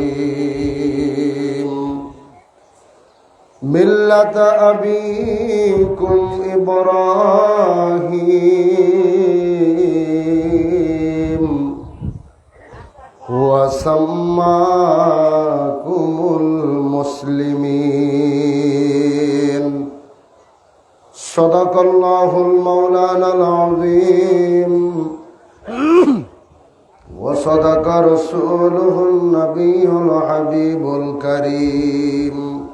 الرحيم ملة أبيكم إبراهيم وسماكم المسلمين صدق الله المولانا العظيم وصدق رسوله النبي الحبيب الكريم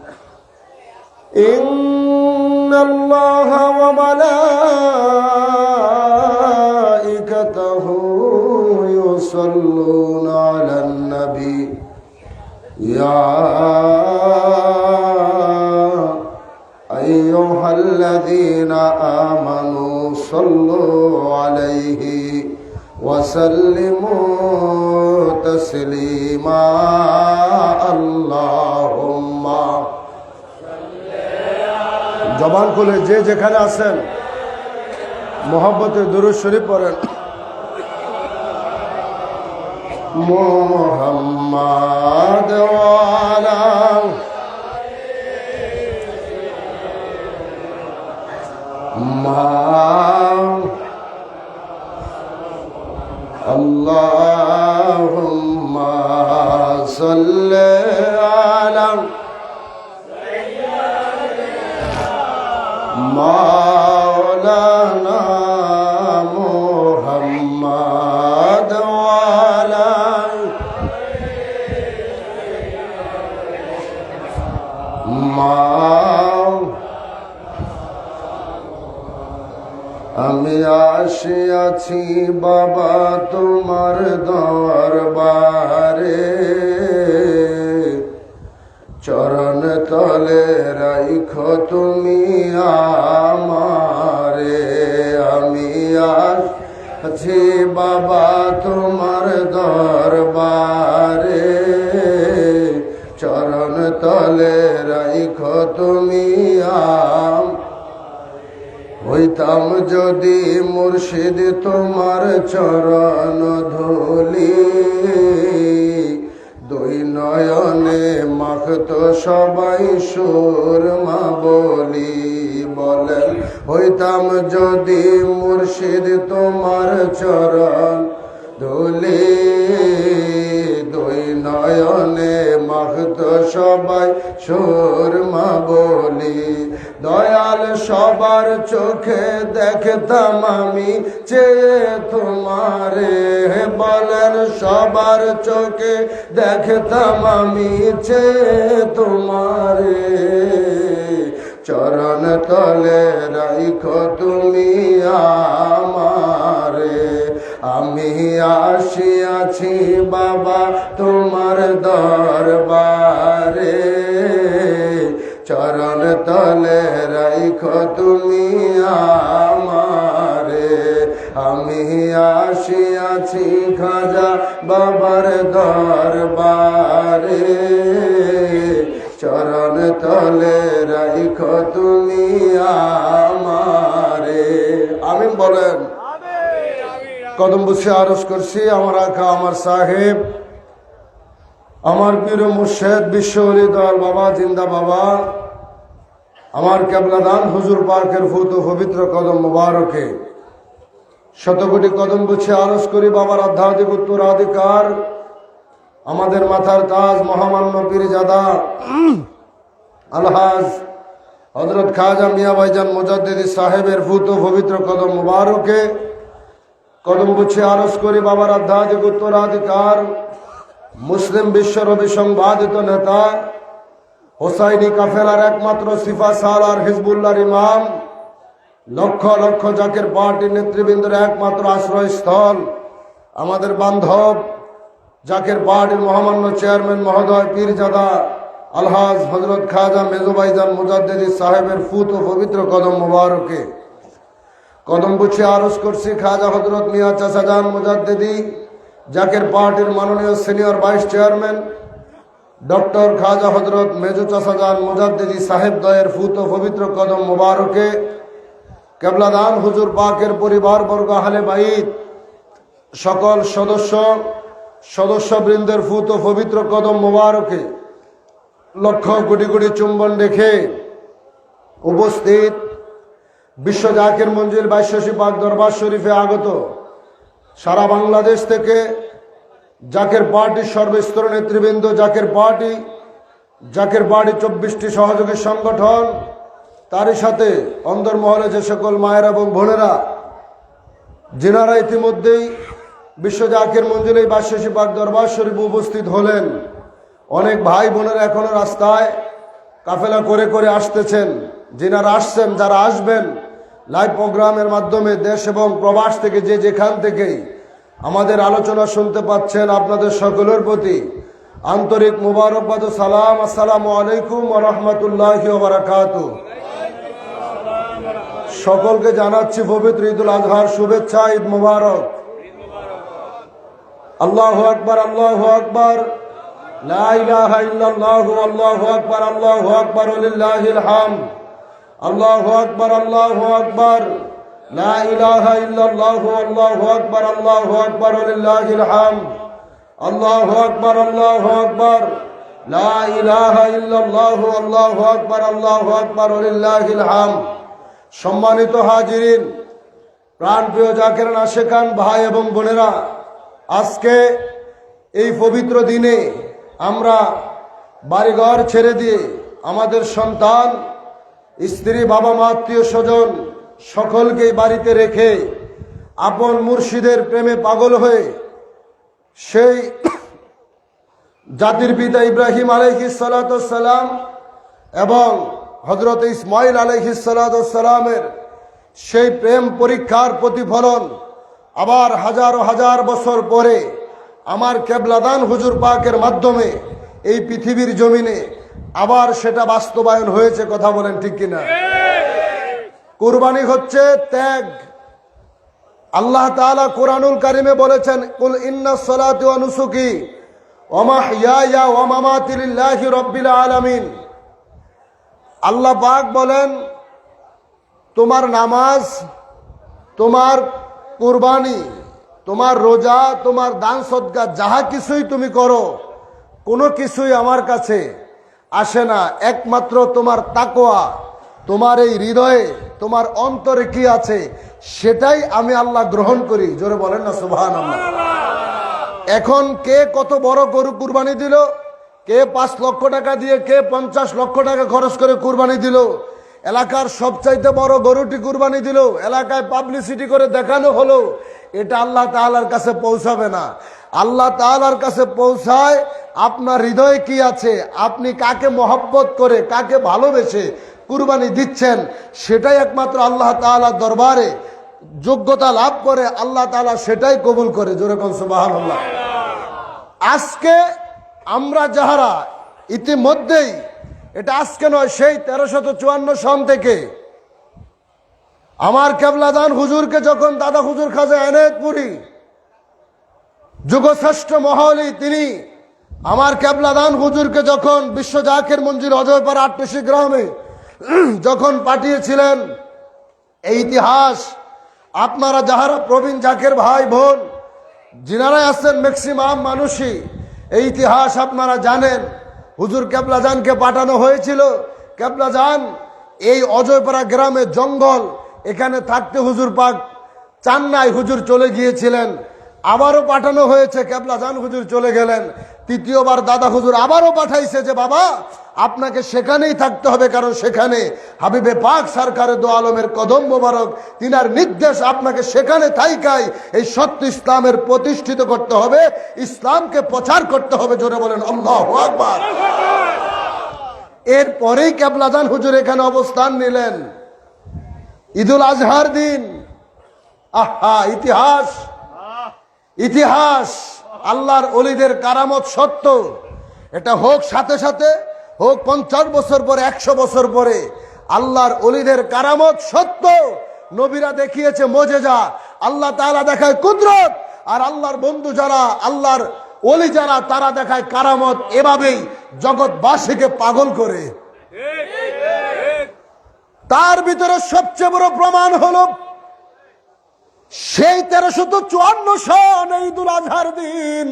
إن الله وملائكته يصلون على النبي يا أيها الذين آمنوا صلوا عليه وسلموا تسليما اللهم জবান খুলে যে যেখানে আছেন মোহাম্মতে দুরূদ শরীফ পড়েন। মুহাম্মাদ ওয়ালা Allahumma salli ala Maulana Muhammad wa ala আমি আসিয়াছি বাবা তোমার দরবারে, চরণ তলে রাইখো তুমি আমারে। আমি আসিয়াছি বাবা তোমার দরবারে, চরণ তলে রাইখো তুমি হইতাম যদি মুর্শিদ তোমার চরণ ধুলি, দুই নয়নে মাখত সবাই সুরমা বলি। বলেন হইতাম যদি মুর্শিদ তোমার চরণ ধুলি, দুই নয়নে মাখত সবাই সুরমা বলি। দয়াল সবার চোখে দেখতাম আমি চেয়ে তোমারে, বলেন সবার চোখে দেখতাম আমি চেয়ে তোমারে। চরণ তলে রাইখো তুমি আমারে। আমি আসিয়াছি বাবা তোমার দরবারে, চরণ তলে রাইখো তুমি আমারে। আমি আসিয়াছি খাজা বাবার দরবারে, চরণ তলে রাইখো তুমি আমারে। আমিন বলেন। কদম বুঝে আরজ করছি আমার আকা আমার সাহেব আমার পীর মুর্শিদ বিশ্ব ওলি দয়াল বাবা জিন্দা বাবা, আমার কেবলাদান হুজুর পার্কের ফুত পবিত্র কদম মুবারকে শতকোটি কদম বুঝে আরজ করি বাবার আধ্যাত্মিক উত্তরাধিকার আমাদের মাথার তাজ মহামান্য পীরজাদা আলহাজ হযরত খাজা মিয়া ভাইজান মুজাদ্দিদি সাহেবের ফুত পবিত্র কদম মুবারকে কদম বুঝে আরজ করি বাবার আধ্যাত্মিক উত্তরাধিকার মুসলিম বিশ্বের অবিসংবাদিত নেতা হোসাইনি কাফেলার একমাত্র সিফা সালার হিজবুল্লাহর ইমাম, লক্ষ লক্ষ জাকের পার্টির নেতৃবৃন্দের একমাত্র আশ্রয়স্থল, আমাদের বান্ধব জাকের পার্টির মহামান্য চেয়ারম্যান মহোদয় পীরজাদা আলহাজ হযরত খাজা মেজোবাইজান মুজাদ্দিদি সাহেবের ফুত ও পবিত্র কদম মুবারকে কদম বুঝে আরজ করছি খাজা হযরত মিয়া চাচাজান মুজাদ্দিদি জাকের পার্টির মাননীয় সিনিয়র ভাইস চেয়ারম্যান ডক্টর খাজা হযরত মেজো চাচাজান মুজাদ্দিদি সাহেব দয়ের ফুত ও পবিত্র কদম মুবারকে কেবলাদান হুজুর পাকের পরিবারবর্গ আহলে বাইত সকল সদস্যবৃন্দের ফুত পবিত্র কদম মোবারকে লক্ষ কোটি কোটি চুম্বন রেখে উপস্থিত বিশ্ব জাকির মঞ্জিল 82 পাক দরবার শরীফে আগত সারা বাংলাদেশ থেকে জাকের পার্টির সর্বস্তরের নেতৃবৃন্দ, জাকের পার্টি 24টি সহযোগী সংগঠন, তারই সাথে অন্দরমহলে যে সকল মায়েরা এবং বোনেরা যিনারা ইতিমধ্যেই বিশ্ব জাকির মঞ্জিলে 82 পাক দরবার শরীফ উপস্থিত হলেন। অনেক ভাই বোনেরা এখনো রাস্তায় কাফেলা করে করে আসতেছেন। যিনারা আসছেন, যারা আসবেন, লাইভ প্রোগ্রামের মাধ্যমে দেশ এবং প্রবাস থেকে যে যেখান থেকেই আমাদের আলোচনা শুনতে পাচ্ছেন, আপনাদের সকলের প্রতি আন্তরিক মুবারকবাদ ও সালাম। আসসালামু আলাইকুম ওয়া রাহমাতুল্লাহি ওয়া বারাকাতুহু। সকলকে জানাচ্ছি পবিত্র ঈদুল আজহার শুভেচ্ছা, ঈদ মুবারক। আল্লাহু আকবার, আল্লাহু আকবার, লা ইলাহা ইল্লাল্লাহু, আল্লাহু আকবার, আল্লাহু আকবার, লিল্লাহিল হামদ। আল্লাহু আকবার, আল্লাহু আকবার, লা ইলাহা ইল্লাল্লাহু, আল্লাহু আকবার, আল্লাহু আকবার, লিল্লাহিল হামদ। আল্লাহু আকবার, আল্লাহু আকবার, লা ইলাহা ইল্লাল্লাহু, আল্লাহু আকবার, আল্লাহু আকবার, লিল্লাহিল হামদ। সম্মানিত হাজিরিন, প্রাণপ্রিয় জাকির আশেকান ভাই এবং বোনেরা, আজকে এই পবিত্র দিনে আমরা বাড়িঘর ছেড়ে দিয়ে আমাদের সন্তান, স্ত্রী, বাবা মা, আত্মীয় স্বজন সকলকেই বাড়িতে রেখে আপন মুর্শিদের প্রেমে পাগল হয়ে সেই জাতির পিতা ইব্রাহিম আলাইহিস সালাতু ওয়াস সালাম এবং হযরত ইসমাইল আলাইহিস সালাতু ওয়াস সালামের সেই প্রেম পরীক্ষার প্রতিফলন আবার হাজার হাজার বছর পরে আমার কেবলাদান হুজুর পাকের মাধ্যমে এই পৃথিবীর জমিনে আবার সেটা বাস্তবায়ন হয়েছে। কথা বলেন ঠিক কিনা? কুরবানি হচ্ছে ত্যাগ। আল্লাহ তাআলা কোরআনুল কারিমে বলেছেন, কুল ইন্নাস সালাতি ওয়া নুসুকি ওয়া মাহইয়ায়া ওয়া মামাতি লিল্লাহি রাব্বিল আলামিন। আল্লাহ পাক বলেন, তোমার নামাজ, তোমার কুরবানি, তোমার রোজা, তোমার দান সদকা, যাহা কিছুই তুমি করো, কোনো কিছুই আমার কাছে আসে না, একমাত্র তোমার তাকওয়া, তোমার এই হৃদয়ে, তোমার অন্তরে কি আছে সেটাই আমি আল্লাহ গ্রহণ করি। জোরে বলেন না সুবহানাল্লাহ। এখন কে কত বড় গরু কুরবানি দিল, কে 5 লক্ষ টাকা দিয়ে, কে 50 লক্ষ টাকা খরচ করে কুরবানি দিল, এলাকার সবচাইতে বড় গরুটি কুরবানি দিল, এলাকায় পাবলিসিটি করে দেখানো হলো, এটা আল্লাহ তাআলার কাছে পৌঁছাবে না। আল্লাহ তাআলার কাছে পৌঁছায় আপনার হৃদয়ে কি আছে, আপনি কাকে মহব্বত করে, কাকে ভালোবেসে কুরবানি দিচ্ছেন, সেটাই একমাত্র আল্লাহ তাআলার দরবারে যোগ্যতা লাভ করে। আল্লাহ তাআলা সেটাই কবুল করে। জোরে কোন সুবহানাল্লাহ। আজকে আমরা যাহারা ইতিমধ্যেই, এটা আজকে নয়, সেই 1354 সন থেকে আমার কেবলাদান হুজুরকে যখন দাদা হুজুর খাজা এনায়েতপুরী যুগশ্রেষ্ঠ মহলি, তিনি আমার কেবলাদান হুজুরকে যখন বিশ্ব জাকির মঞ্জিল অজয়পাড়া ৮টি গ্রামে যখন পাঠিয়েছিলেন, এই ইতিহাস আপনারা যাহারা প্রবীণ জাকের ভাই বোন যিনারা আছেন, ম্যাক্সিমাম মানুষই এই ইতিহাস আপনারা জানেন। হুজুর কেবলাজানকে পাঠানো হয়েছিল। কেবলাজান এই অজয়পাড়া গ্রামে জঙ্গল, এখানে থাকতে হুজুর পাক চান নাই, হুজুর চলে গিয়েছিলেন। আবারও পাঠানো হয়েছে, কেবলাজান হুজুর চলে গেলেন। তৃতীয়বার দাদা হুজুর আবারও পাঠাইছে যে বাবা আপনাকে সেখানেই থাকতে হবে, কারণ সেখানে হাবিবে পাক সরকারে দো আলমের কদম মোবারক, তিনার নির্দেশ, আপনাকে সেখানে থাইকাই এই সত্য ইসলামের প্রতিষ্ঠিত করতে হবে, ইসলামকে প্রচার করতে হবে। জোরে বলেন আল্লাহু আকবার। এরপরেই কেবলাজান হুজুর এখানে অবস্থান নিলেন ঈদুল আজহার দিন। আহা, ইতিহাস, ইতিহাস, আল্লাহর ওলিদের কারামত সত্য। এটা হোক সাথে সাথে, হোক 50 বছর পরে, 100 বছর পরে, আল্লাহর ওলিদের কারামত সত্য। নবীরা দেখিয়েছে মুজিজা, আল্লাহ তাআলা দেখায় কুদরত, আর আল্লাহর বন্ধু যারা, আল্লাহর ওলি যারা, তারা দেখায় কারামত। এভাবেই জগৎবাসীকে পাগল করে। তার ভিতরে সবচেয়ে বড় প্রমাণ হলো সেই 1354 সন ঈদুল আজহার দিন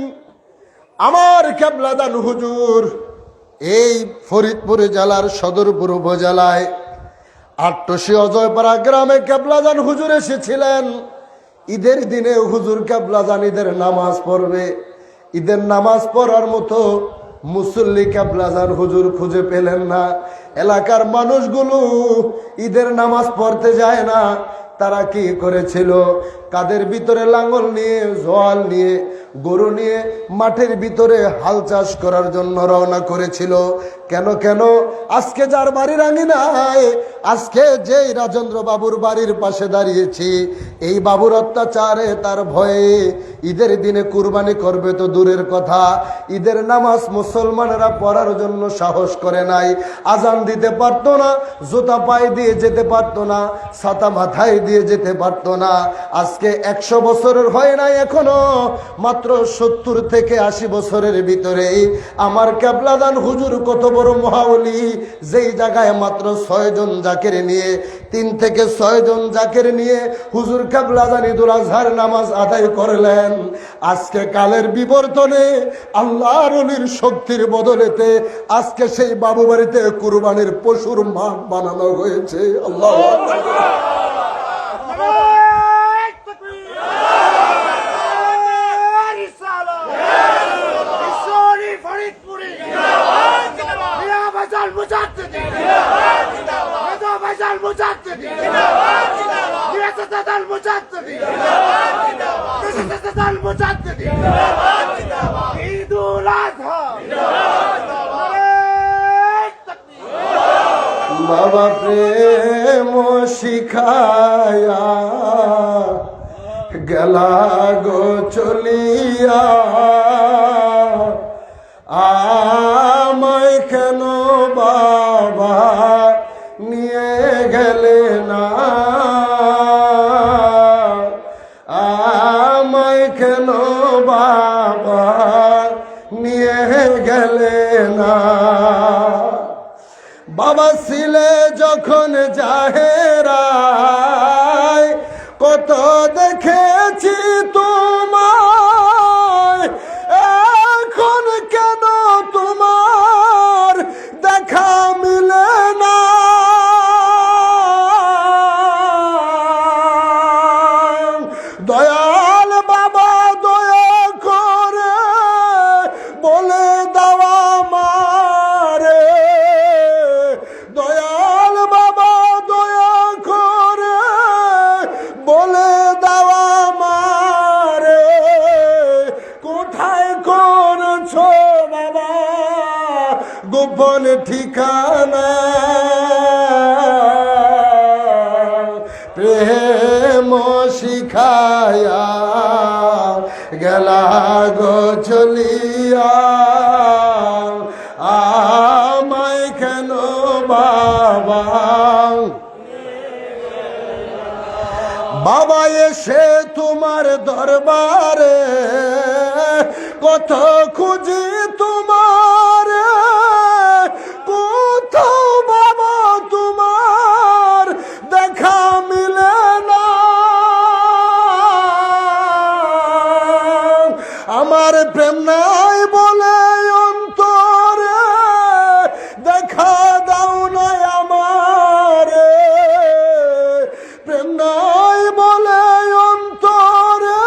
আমার কেবলাদান হুজুর এই ফরিদপুর জেলার সদরপুর উপজেলায় আট্টসি অজয়পাড়া গ্রামে কেবলাদান হুজুর এসেছিলেন। ঈদের দিনে হুজুর কেবলাদান ঈদের নামাজ পড়বে। ঈদের নামাজ পড়ার মতো মুসল্লি কেবলাদান হুজুর খুঁজে পেলেন না। এলাকার মানুষগুলো ঈদের নামাজ পড়তে যায় না। তারা কি করেছিল? কাদের ভিতরে লাঙ্গল নিয়ে, জোয়াল নিয়ে, গরু নিয়ে মাঠের ভিতরে হাল চাষ করার জন্য রওনা করেছিল। কেন কেন? আজকে যার বাড়ির আঙিনায়, আজকে যেই রাজেন্দ্র বাবুর বাড়ির পাশে দাঁড়িয়েছি, এই বাবুর অত্যাচারে, তার ভয়ে ঈদের দিনে কুরবানি করবে তো দূরের কথা, ঈদের নামাজ মুসলমানেরা পড়ার জন্য সাহস করে নাই। আজান দিতে পারতো না, জুতা পায়ে দিয়ে যেতে পারতো না, ছাতা মাথায় দিয়ে যেতে পারতো না। আজকে 100 বছরের হয় নাই, এখনো মাত্র 70 থেকে 80 বছরের ভিতরেই আমার কেবলাদান হুজুর কত বড় মহাওলি, যেই জায়গায় মাত্র 6 জন জাকের নিয়ে, 3 থেকে 6 জন জাকের নিয়ে হুজুর কেবলাদান ঈদুল আজহার নামাজ আদায় করলেন। আজকে কালের বিবর্তনে আল্লাহর ওলির শক্তির বদলেতে আজকে সেই বাবু বাড়িতে কুরবানির পশুর মাঠ বানানো হয়েছে। আল্লাহু আকবার। বাবা প্রেম শিখায়া গেলা গো চলিয়া, আমায় কেন বাবা নিয়ে গেলে না, আমায় কেন বাবা নিয়ে গেলে না। বাবা ছিলে যখন জাহেরায়, কত দেখেছি তোমায়, এখন কেন তোমার দেখা মিলে না। দয়াল বাবা দয়া করে বলে দেওয়া মারে, দয়াল বাবা দয়া করে বলে দেওয়া মারে, কোথায় করছো বাবা গোপন ঠিকানা, প্রেম শিখায়া গেলা গো চলিয়া, আমায় কেন বাবা। বাবা এসে তোমার দরবারে কত খুঁজি তোমার, কোথাও বাবা তোমার দেখা মিলে না। আমার প্রেম নাই বলে অন্তরে দেখা দাও না আমারে, প্রেম নাই বলে অন্তরে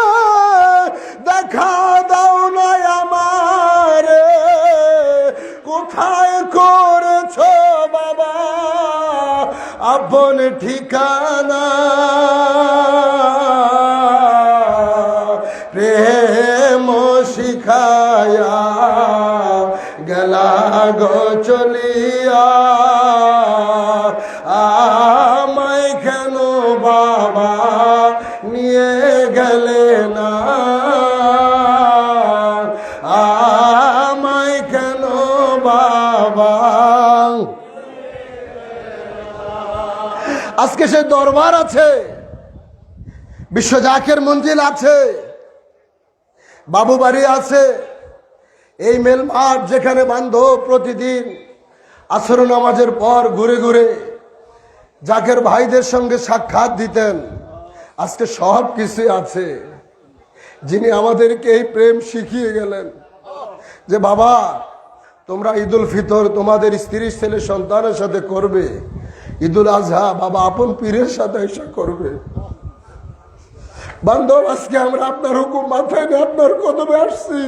দেখা দাও না আমারে, কোথায় করেছো বাবা আপন ঠিকানা, প্রেম শিখায়া গেলা গো চলিয়া, আমায় কেন বাবা নিয়ে গেলে না, আমায় কেন বাবা। আজকে সে দরবার আছে, বিশ্ব জাকের মঞ্জিল আছে, বাবু বাড়ি আছে, এই মেল মাঠ যেখানে বান্ধব প্রতিদিন আসর নামাজের পর ঘুরে ঘুরে জাকের ভাইদের সঙ্গে সাক্ষাৎ দিতেন। আজকে সব কিছু আছে, যিনি আমাদেরকে এই প্রেম শিখিয়ে গেলেন যে বাবা তোমরা ঈদুল ফিতর তোমাদের স্ত্রী ছেলে সন্তানের সাথে করবে, ঈদুল আজহা বাবা আপন পীরের সাথে এসে করবে। বান্ধব, আজকে আমরা আপনার হুকুম মাথায় নিয়ে আপনার কদমে আসছি।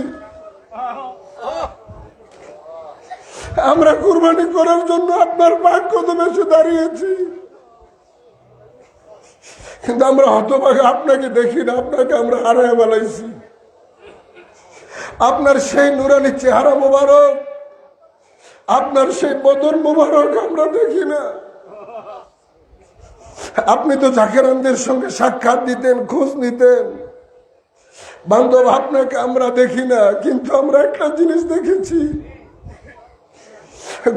আমরা কুরবানি করার জন্য আপনার পাক কদমে এসে দাঁড়িয়েছি, কিন্তু আমরা হতভাগা আপনাকে দেখি না, আপনাকে আমরা হারায় বেলাইছি। আপনার সেই নুরানি চেহারা মোবারক, আপনার সেই বদন মোবারক আমরা দেখি না। আপনি তো জাকেরানদের সঙ্গে সাক্ষাৎ দিতেন, খোঁজ নিতেন। বান্ধব, আপনাকে আমরা দেখি না, কিন্তু আমরা একটা জিনিস দেখেছি,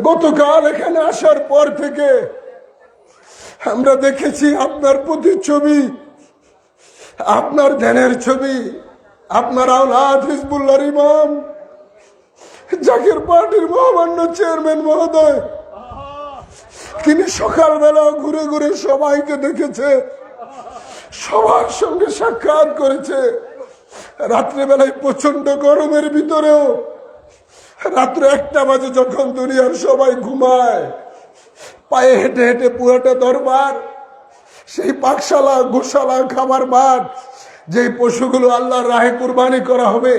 গতকাল এখানে আসার পর থেকে আমরা দেখেছি আপনার প্রতিচ্ছবি, আপনার ধ্যানের ছবি, আপনার আওলাদ হিজবুল্লাহর ইমাম জাকের পার্টির মহামান্য চেয়ারম্যান মহোদয়, তিনি সকালবেলা ঘুরে ঘুরে সবাইকে দেখেছে, সবার সঙ্গে সাক্ষাৎ করেছে। রাত্রেবেলায় প্রচন্ড গরমের ভিতরেও রাত্র 1টা বাজে যখন দুনিয়ার সবাই ঘুমায়, পায়ে হেঁটে হেঁটে পুরোটা দরবার, সেই পাকশালা গোশালা খাবার মাঠ, যে পশুগুলো আল্লাহর রাহে কুরবানি করা হবে,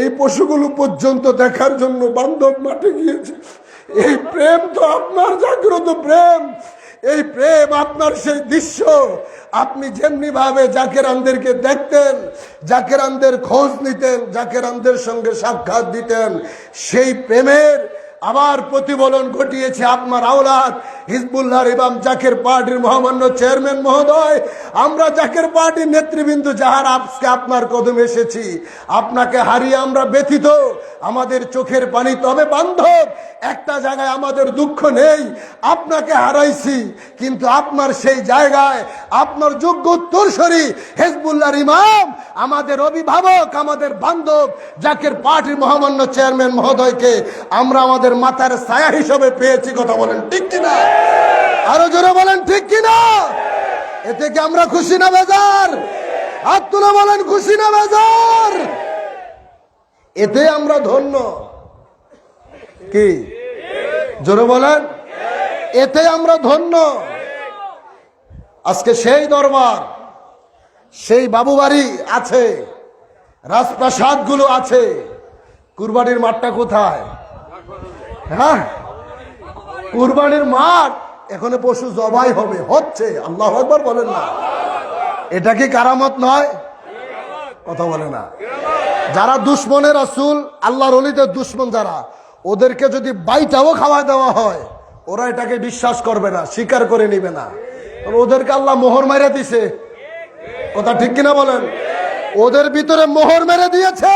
এই পশুগুলো পর্যন্ত দেখার জন্য বান্ধব মাঠে গিয়েছে। এই প্রেম তো আপনার জাগ্রত প্রেম, এই প্রেম আপনার সেই দৃশ্য। আপনি যেমনি ভাবে জাকেরানদেরকে দেখতেন, জাকেরানদের খোঁজ নিতেন, জাকেরানদের সঙ্গে সাক্ষাৎ দিতেন, সেই প্রেমের আবার প্রতিফলন ঘটিয়েছে আপনার আওলাদ হিজবুল্লাহর ইমাম জাকের পার্টির মহামান্য চেয়ারম্যান মহোদয়। আমরা জাকের পার্টির নেতৃবৃন্দ যাহার আজকে আপনার কদমে এসেছি, আপনাকে হারিয়ে আমরা ব্যথিত, আমাদের চোখের পানি। তবে বান্ধব, একটা জায়গায় আমাদের দুঃখ নেই, আপনাকে হারাইছি, কিন্তু আপনার সেই জায়গায় আপনার যোগ্য উত্তরসূরি হিজবুল্লাহর ইমাম, আমাদের অভিভাবক, আমাদের বান্ধব জাকের পার্টির মহামান্য চেয়ারম্যান মহোদয়কে আমরা আমাদের মাথার ছায়া হিসেবে পেয়েছি। কথা বলেন ঠিক কিনা? আরো জোরে বলেন ঠিক কিনা? এতে কি আমরা খুশি না বেজার? হাত তুলে বলেন খুশি না বেজার? এতে আমরা ধন্য। কি জোরে বলেন? এতে আমরা ধন্য। আজকে সেই দরবার, সেই বাবু বাড়ি আছে, রাজপ্রাসাদ গুলো আছে, কুরবানির মাঠটা কোথায়? হ্যাঁ, কুরবানির মাঠ এখানে পশু জবাই হবে, হচ্ছে। আল্লাহু আকবার বলেন না? এটা কি কারামত নয়? কথা বলে না। যারা দুশ্মনের রাসূল, আল্লাহর ওলিদের দুশ্মন যারা, ওদেরকে যদি বাইটাও খাওয়া দেওয়া হয়, ওরা এটাকে বিশ্বাস করবে না, স্বীকার করে নিবে না। ওদেরকে আল্লাহ মোহর মেরে দিছে। কথা ঠিক কিনা বলেন? ওদের ভিতরে মোহর মেরে দিয়েছে,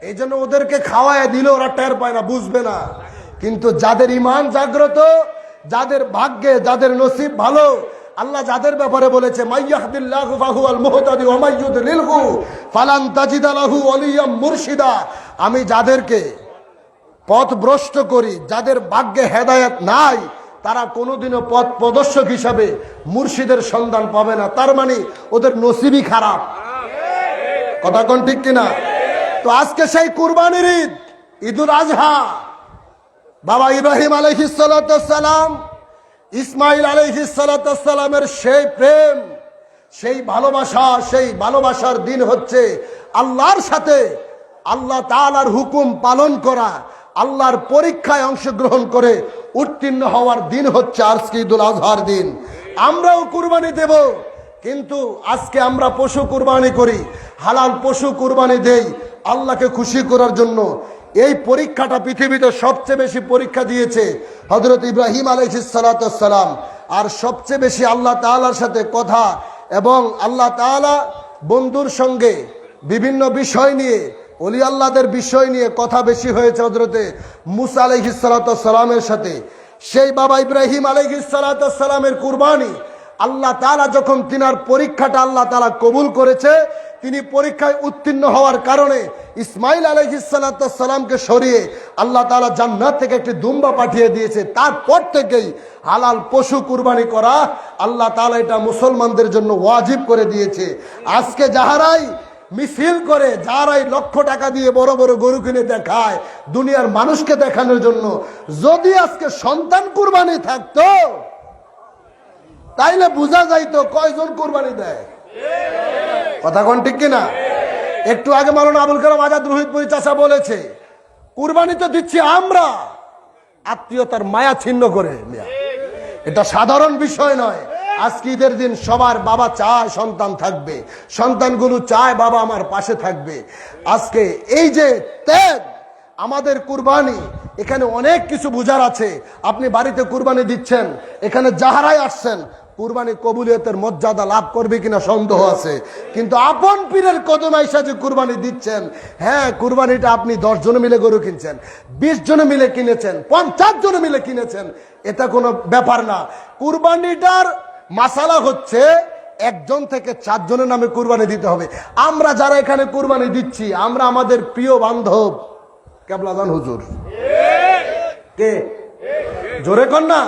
এই জন্য ওদেরকে খাওয়ায় দিলে ওরা টের পায় না, বুঝবে না। কিন্তু যাদের ইমান জাগ্রত, যাদের ভাগ্যে, যাদের নসিব ভালো, আল্লাহ যাদের ব্যাপারে বলেছে মাইয়াহদিল্লাহু ফাহুয়াল মুহতাদি ওয়া মাইয়ুদলিলহু ফালান তাজিদা লাহু ওয়ালিয়াম মুরশিদা। আমি যাদেরকে পথভ্রষ্ট করি, যাদের ভাগ্যে হেদায়েত নাই, তারা কোনোদিনও পথ প্রদর্শক হিসাবে মুর্শিদের সন্ধান পাবে না। তার মানে ওদের নসিবই খারাপ। কথা কোন ঠিক কিনা? তো আজকে সেই কুরবানির ঈদ, ঈদুল আজহা, বাবা ইব্রাহিম আলাইহিস সালাতু সালাম, ইসমাইল আলাইহিস সালাতু সালামের সেই প্রেম, সেই ভালোবাসা, সেই ভালোবাসার দিন হচ্ছে আল্লাহর সাথে আল্লাহ তাআলার হুকুম পালন করা, আল্লাহর পরীক্ষায় অংশগ্রহণ করে উত্তীর্ণ হওয়ার দিন হচ্ছে আজকে ঈদুল আজহার দিন। আমরাও কুরবানি দেব, কিন্তু আজকে আমরা পশু কুরবানি করি, হালাল পশু কুরবানি দেই আল্লাহকে খুশি করার জন্য। এই পরীক্ষাটা পৃথিবীতে সবচেয়ে বেশি পরীক্ষা দিয়েছে হযরত ইব্রাহিম আলাইহিস সালাতু সালাম। আর সবচেয়ে বেশি আল্লাহ তাআলার সাথে কথা এবং আল্লাহ তাআলা বন্ধুর সঙ্গে বিভিন্ন বিষয় নিয়ে, ওলি আল্লাহদের বিষয় নিয়ে কথা বেশি হয়েছে হযরতে মুসা আলাইহিস সালাতু সালামের সাথে। সেই বাবা ইব্রাহিম আলাইহিস সালাতু সালামের কুরবানি আল্লাহ তাআলা যখন তিনার পরীক্ষাটা আল্লাহ তাআলা কবুল করেছে, তিনি পরীক্ষায় উত্তীর্ণ হওয়ার কারণে ইসমাইল আলাইহিস সালামকে সরিয়ে আল্লাহ তাআলা জান্নাত থেকে একটি দুম্বা পাঠিয়ে দিয়েছে। তারপর থেকেই হালাল পশু কুরবানি করা আল্লাহ তাআলা এটা মুসলমানদের জন্য ওয়াজিব করে দিয়েছে। আজকে যাহারাই মিছিল করে, যারাই লক্ষ টাকা দিয়ে বড় বড় গরু কিনে দেখায় দুনিয়ার মানুষকে দেখানোর জন্য, যদি আজকে সন্তান কুরবানি থাকতো তাইলে বোঝা যাইতো কয়জন কুরবানি দেয়। কথা কোন ঠিক কিনা? একটু আগে মাওলানা আবুল কালাম আজাদ রোহিতপুরি চাচা বলেছে, কুরবানি তো দিচ্ছি আমরা আত্মীয়তার মায়া ছিন্ন করে। এটা সাধারণ বিষয় নয়। আজকে ঈদের দিন সবার বাবা চায় সন্তান থাকবে, সন্তানগুলো চায় বাবা আমার পাশে থাকবে। আজকে এই যে ত্যাগ আমাদের কুরবানি, এখানে অনেক কিছু বুঝার আছে। আপনি বাড়িতে কুরবানি দিচ্ছেন, এখানে যাহারাই আসছেন কুরবানি কবুলিয়তের মর্যাদা লাভ করবে কিনা সন্দেহ আছে, কিন্তু আপন পীরের কদমে আইসা যে কুরবানি দিচ্ছেন, হ্যাঁ কুরবানিটা আপনি 10 জন মিলে গরু কিনছেন, 20 জন মিলে কিনেছেন, 50 জন মিলে কিনেছেন, এটা কোনো ব্যাপার না। কুরবানিটার মাসালা হচ্ছে 1 জন থেকে 4 জনের নামে কুরবানি দিতে হবে। আমরা যারা এখানে কুরবানি দিচ্ছি, আমরা আমাদের প্রিয় বান্ধব কেবলাদান হুজুর কে জোরে কর না।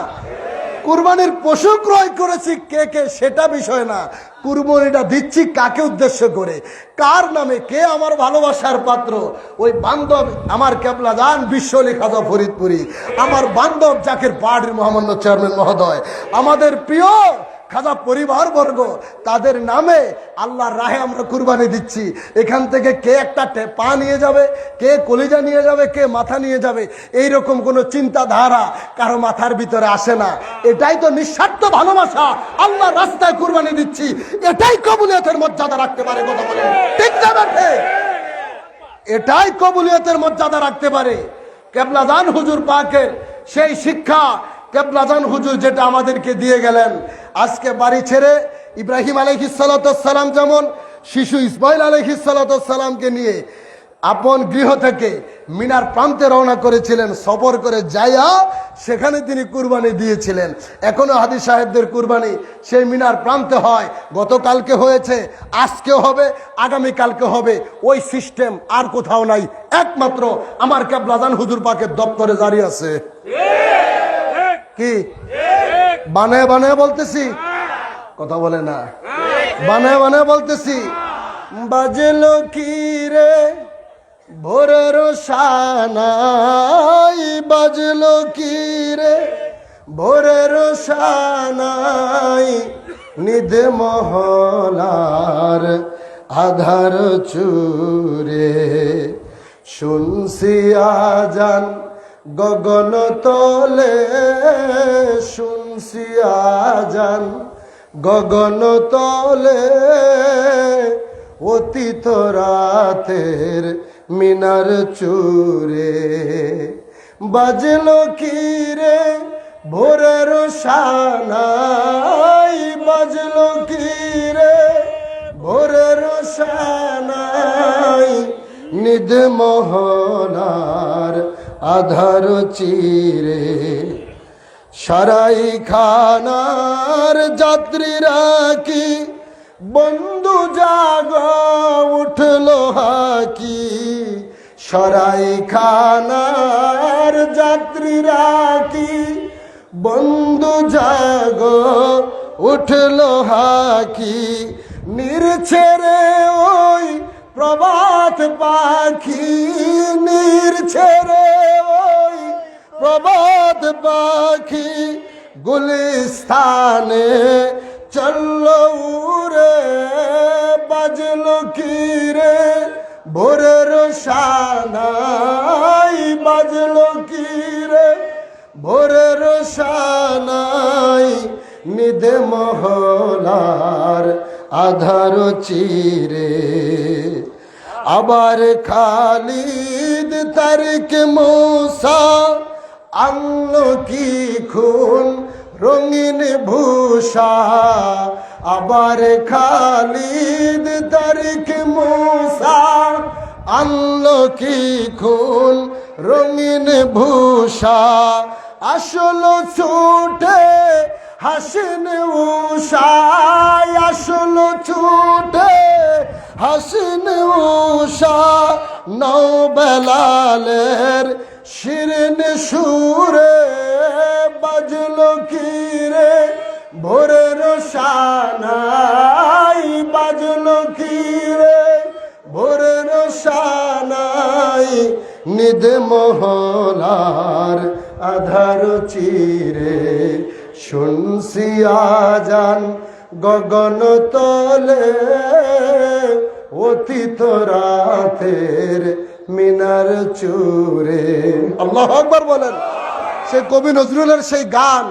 কুরবানির পশু ক্রয় করেছি কে কে সেটা বিষয় না, কুরবানিটা দিচ্ছি কাকে উদ্দেশ্য করে, কার নামে, কে আমার ভালোবাসার পাত্র। ওই বান্ধব আমার কেবলাদান বিশ্বলি খাজা ফরিদপুরি, আমার বান্ধব জাকির পার্টির মহামান্য চেয়ারম্যান মহোদয়, আমাদের প্রিয় খাজা পরিবার বর্গ, তাদের নামে আল্লাহর রাহে আমরা কুরবানি দিচ্ছি। এখান থেকে কে একটা পা নিয়ে যাবে, কে কলিজা নিয়ে যাবে, কে মাথা নিয়ে যাবে, এইরকম কোনো চিন্তাধারা কারো মাথার ভিতরে আসে না। এটাই তো নিঃস্বার্থ ভালোবাসা, আল্লাহর রাস্তায় কুরবানি দিচ্ছি, এটাই কবুলিয়তের মর্যাদা রাখতে পারে। কথা বলে ঠিক না বেঠে? এটাই কবুলিয়তের মর্যাদা রাখতে পারে। কেবলাদান হুজুর পাকের সেই শিক্ষা কেবলাদান হুজুর যেটা আমাদেরকে দিয়ে গেলেন। আজকে বাড়ি ছেড়ে ইব্রাহিম আলাইহিস সালাম যেমন শিশু ইসমাইল আলাইহিস সালামকে নিয়ে আপন গৃহ থেকে মিনার প্রান্তে রওনা করেছিলেন, সফর করে যাইয়া সেখানে তিনি কুরবানি দিয়েছিলেন। এখনো হাদি সাহেবদের কুরবানি সেই মিনার প্রান্তে হয়। গতকালকে হয়েছে, আজকেও হবে, আগামীকালকে হবে। ওই সিস্টেম আর কোথাও নাই, একমাত্র আমার কেবলাদান হুজুর পাকের দপ্তরে জারি আছে। কি বানায় বানায় বলতেছি? কথা বলে না, বানায় বানায় বলতেছি। বাজলো কি রে ভোরের সানাই, বাজলো কি রে ভোরের সানাই, নিদ মহলার আধার চুরে, শুনছি আজান গগন তলে, শুনছি আজান গগন তলে, অতীত রাতের মিনার চুরে, বাজলো কি রে ভোরের সানাই, বাজলো কি রে ভোরের সানাই, নিদ মহলার আধার চিরে, সারাই খানার যাত্রীরা কি বন্ধু জাগ উঠলো হাকি, সরাই খানার যাত্রীরা কি বন্ধু জাগ উঠলো হাকি, নির্ছেরে ওই প্রভাত পাখি, নির্ছেরে ওই প্রভাত পাখি, গুলিস্তানে চললো উড়ে, বাজলো কি রে ভোরের সানাই, বাজলো কি রে ভোরের সানাই, নিদে মহলার আধার চিরে, আবার খালিদ তারিক মূসা আনলো কি খুন রঙিন ভূষা, আবার খালিদ তারিক মূসা আনলো কি খুন রঙিন ভূষা, আসলো ছুটে হাসিন উষায় আসলো ছুটে, হাসিন উষা নও বেলালের শিরিন সুরে, বাজলো কি রে ভোরের শানাই, বাজলো কি রে ভোরের শানাই, নিদ মহলার আধার চিরে, শুনছি আজান গগন তলে, অতীত রাতের মিনার চুরে। আল্লাহু আকবার বলেন। সেই কবি নজরুলের সেই গান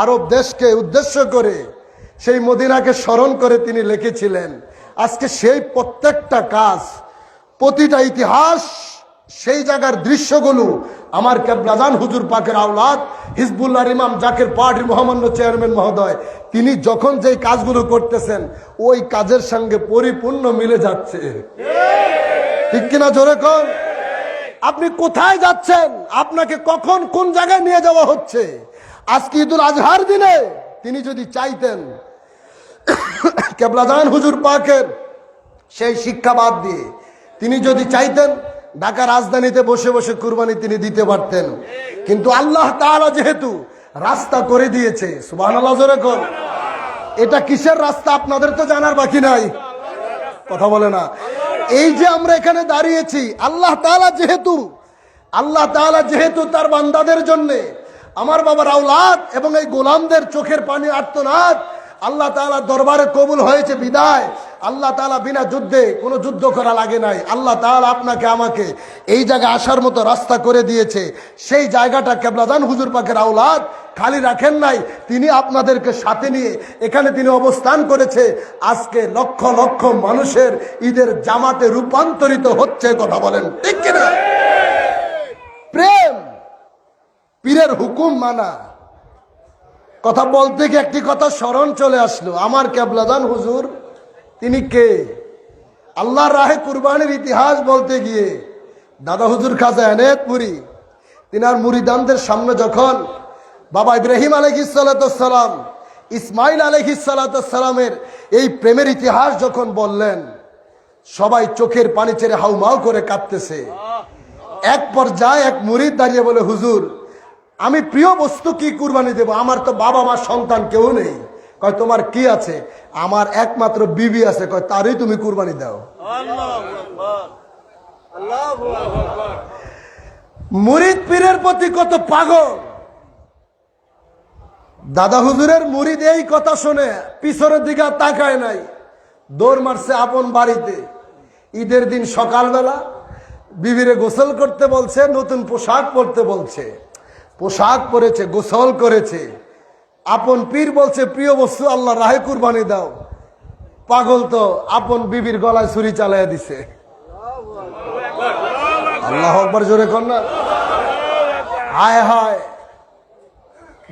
আরব দেশকে উদ্দেশ্য করে, সেই মদিনাকে স্মরণ করে তিনি লিখেছিলেন। আজকে সেই প্রত্যেকটা কাজ, প্রতিটা ইতিহাস, সেই জায়গার দৃশ্যগুলো আমার কেবলাজান হুজুর পাকের আওলাদ হিজবুল্লাহর ইমাম জাকির পার্টির মহামান্য চেয়ারম্যান মহোদয়, তিনি যখন যেই কাজগুলো করতেছেন ওই কাজের সঙ্গে পরিপূর্ণ মিলে যাচ্ছে। ঠিক কিনা জোরে কোন? আপনি কোথায় যাচ্ছেন, আপনাকে কখন কোন জায়গায় নিয়ে যাওয়া হচ্ছে। আজকে ঈদুল আজহার দিনে তিনি যদি চাইতেন কেবলাজান হুজুর পাকের সেই শিক্ষাবাদ দিয়ে তিনি যদি চাইতেন ঢাকা রাজধানীতে বসে বসে কুরবানি তিনি দিতে পারতেন, কিন্তু আল্লাহ তাআলা যেহেতু রাস্তা করে দিয়েছে, সুবহানাল্লাহ জোরে কোন। এটা কিসের রাস্তা আপনাদের তো জানার বাকি নাই, কথা বলে না। এই যে আমরা এখানে দাঁড়িয়েছি, আল্লাহ তাআলা যেহেতু তার বান্দাদের জন্য, আমার বাবার আওলাদ এবং এই গোলামদের চোখের পানি আর্তনাদ আল্লাহ তাআলা দরবারে কবুল হয়েছে বিদায় আল্লাহ তাআলা বিনা যুদ্ধে, কোনো যুদ্ধ করা লাগে নাই, আল্লাহ তাআলা আপনাকে আমাকে এই জায়গায় আসার মতো রাস্তা করে দিয়েছে। সেই জায়গাটা কেবলাজান হুজুর পাকের আওলাদ খালি রাখেন নাই, তিনি আপনাদেরকে সাথে নিয়ে এখানে তিনি অবস্থান করেছে। আজকে লক্ষ লক্ষ মানুষের ঈদের জামাতে রূপান্তরিত হচ্ছে, কথা বলেন ঠিক কিনা? প্রেম, পীরের হুকুম মানা, কথা বলতে গিয়ে একটি কথা স্মরণ চলে আসলো। আমার কেবলাজান হুজুর তিনি কে? আল্লাহর রাহে কুরবানির ইতিহাস বলতে গিয়ে দাদা হুজুর খাজা এনায়েতপুরী তিনার মুরিদানদের সামনে যখন বাবা ইব্রাহিম আলাইহিস সালাম, ইসমাইল আলাইহিস সালামের এই প্রেমের ইতিহাস যখন বললেন, সবাই চোখের পানি ছেড়ে হাউমাউ করে কাঁদতেছে। এক পর্যায়ে এক মুরিদ দাঁড়িয়ে বলে, হুজুর আমি প্রিয় বস্তু কি কুরবানি দেব? আমার তো বাবা মা সন্তান কেউ নেই। কয় তোমার কি আছে? আমার একমাত্র বিবি আছে। কয় তারই তুমি কুরবানি দাও। মুরিদ পীরের প্রতি কত পাগল। দাদা হুজুরের মুরিদ এই কথা শুনে পিছনের দিকে তাকায় নাই, দৌড় মারছে আপন বাড়িতে। ঈদের দিন সকালবেলা বিবিরে গোসল করতে বলছে, নতুন পোশাক পরতে বলছে, পোশাক পরেছে, গোসল করেছে। আপন পীর বলছে প্রিয় বস্তু আল্লাহ রাহে কুরবানি দাও। পাগল তো আপন বিবির গলায় ছুরি চালাইয়া দিছে। আল্লাহু আকবার জোরে কর না। হায় হায়,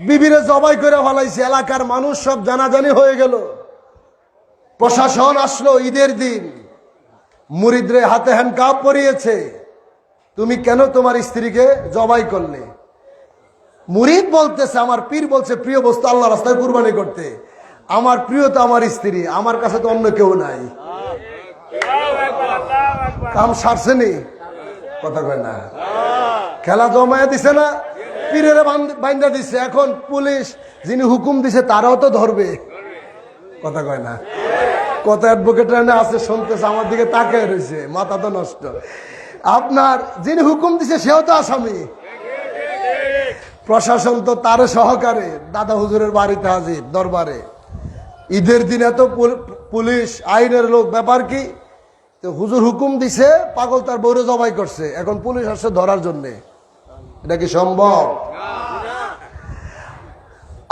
বিবিরে জবাই করে ফেলাইছে। এলাকার মানুষ সব জানাজানি হয়ে গেল। প্রশাসন আসলো ঈদের দিন, মুরিদরে হাতে হ্যান্ডকাপ পরিয়েছে। তুমি কেন তোমার স্ত্রীকে জবাই করলে? মুরিদ বলতেছে, আমার পীর বলছে প্রিয় বস্তু আল্লাহ রাস্তায় কুরবানি করতে। আমার প্রিয় তো আমার স্ত্রী, আমার কাছে তো অন্য কেউ নাই। কাম সারছেনি, কথা কয় না। খেলা জমায়া দিছে না, পীরের বাইন্দা দিছে। এখন পুলিশ যিনি হুকুম দিছে তারাও তো ধরবে, কথা কয় না। কত অ্যাডভোকেট আছে শুনতেছে, আমার দিকে তাকিয়ে রয়েছে, মাথা তো নষ্ট। আপনার যিনি হুকুম দিছে সেও তো আসামি। প্রশাসন তো তার সহকারে দাদা হুজুরের বাড়িতে হাজির দরবারে। ঈদের দিন এত পুলিশ আইনের লোক, ব্যাপার কি? তো হুজুর হুকুম দিছে, পাগল তার বউরে জবাই করছে, এখন পুলিশ আসছে ধরার জন্য। এটা কি সম্ভব?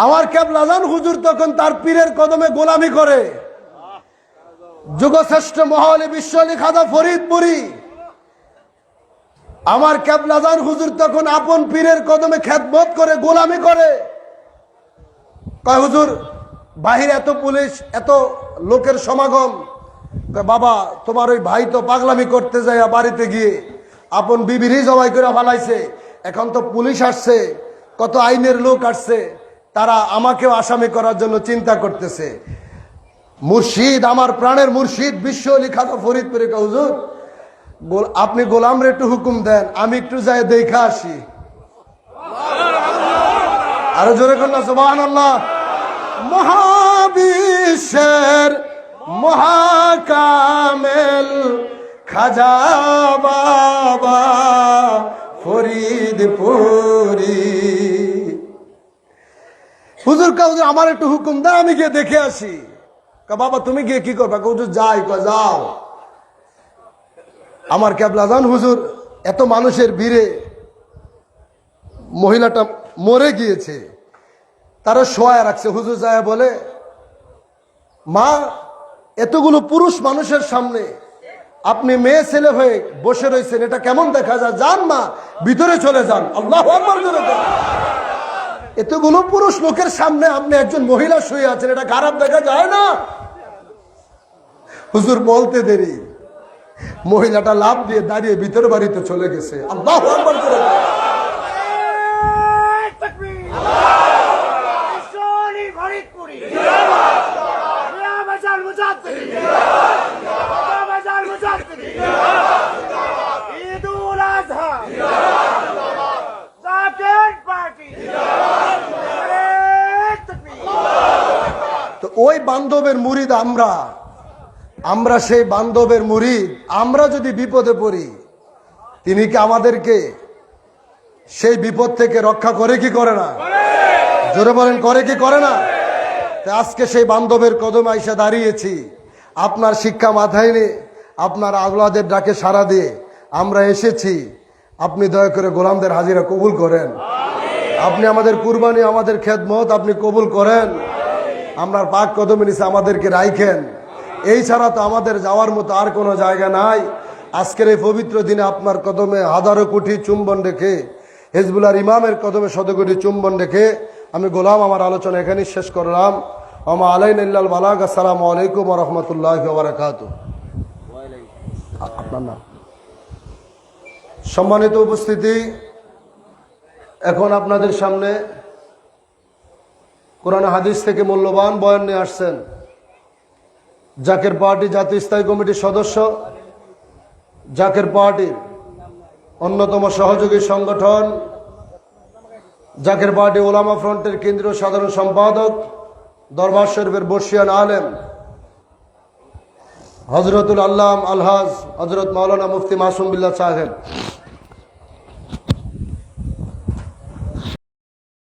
আমার কেবলাজান হুজুর তখন তার পীরের কদমে গোলামি করে। যুগশ্রেষ্ঠ মহলে বিশ্বলি খাজা ফরিদপুরি আমার কেবলাজান হুজুর তখন আপন পীরের কদমে খেদমত করে, গোলামি করে। কয় হুজুর বাহিরে এত পুলিশ, এত লোকের সমাগম। বাবা তোমার ওই ভাই তো পাগলামি করতে যায়, বাড়িতে গিয়ে আপন বিবিরই জবাই করে ফেলাইছে। এখন তো পুলিশ আসছে, কত আইনের লোক আসছে, তারা আমাকেও আসামি করার জন্য চিন্তা করতেছে। মুর্শিদ, আমার প্রাণের মুর্শিদ বিশ্ব আলী খাজা ফরিদপুরে হুজুর আপনি গোলামরে একটু হুকুম দেন, আমি একটু যাই দেখা আসি। আরো জোরে করলাম সুবহানাল্লাহ। মহাবিশ্বের মহাকামেল খাজা বাবা ফরিদপুরি। হুজুর হুজুর আমার একটু হুকুম দেন, আমি গিয়ে দেখে আসি। বাবা তুমি গিয়ে কি করবা? হুজুর যাই। যাও। আমার কেবলা জান হুজুর এত মানুষের ভিড়ে মহিলাটা মরে গিয়েছে, তারা শোয়া রাখছে। হুজুর যায় বলে, মা এতগুলো পুরুষ মানুষের সামনে আপনি মেয়ে ছেলে হয়ে বসে রয়েছেন, এটা কেমন দেখা যায়? যান মা, ভিতরে চলে যান। আল্লাহু আকবার জোরে বলেন। এতগুলো পুরুষ লোকের সামনে আপনি একজন মহিলা শুয়ে আছেন, এটা খারাপ দেখা যায় না? হুজুর বলতে দেরি, মহিলাটা লাফ দিয়ে দাঁড়িয়ে ভিতর বাড়িতে চলে গেছে। আল্লাহু আকবার জোরে বলেন। তো ওই বান্ধবের মুরিদ আমরা সেই বান্ধবের মুরিদ। আমরা যদি বিপদে পড়ি, তিনি কি আমাদেরকে সেই বিপদ থেকে রক্ষা করে কি করে না? জোরে বলেন, করে কি করে না? আজকে সেই বান্ধবের কদমে আইসা দাঁড়িয়েছি। আপনার শিক্ষা মাথায় নিয়ে, আপনার আওলাদের ডাকে সাড়া দিয়ে আমরা এসেছি। আপনি দয়া করে গোলামদের হাজিরা কবুল করেন। আপনি আমাদের কুরবানি, আমাদের খেদমত আপনি কবুল করেন। আপনার পাক কদমে নিচে আমাদেরকে রাইখেন। এই ছাড়া তো আমাদের যাওয়ার মতো আর কোনো জায়গা নাই। আজকের এই পবিত্র দিনে আপনার কদমে হাজারো কোটি চুম্বন রেখে, হিজবুল্লাহর ইমামের কদমে শতকোটি চুম্বন রেখে আমি গোলাম আমার আলোচনা এখানেই শেষ করলাম। ওমা আলাইনা ইল্লাল বালাগ। আসসালামু আলাইকুম ওয়া রাহমাতুল্লাহি ওয়া বারাকাতুহু। আপনার নাম? সম্মানিত উপস্থিতি, এখন আপনাদের সামনে কোরআন হাদিস থেকে মূল্যবান বয়ান নিয়ে আসছেন জাকের পার্টি জাতীয় স্থায়ী কমিটির সদস্য, জাকের পার্টির অন্যতম সহযোগী সংগঠন, জাকের পার্টি ওলামা ফ্রন্টের কেন্দ্রীয় সাধারণ সম্পাদক, দরবার শরীফের বর্ষিয়ান আলেম হজরতুল আল্লাম আলহাজ হজরত মাওলানা মুফতি মাসুম বিল্লাহ সাহেব।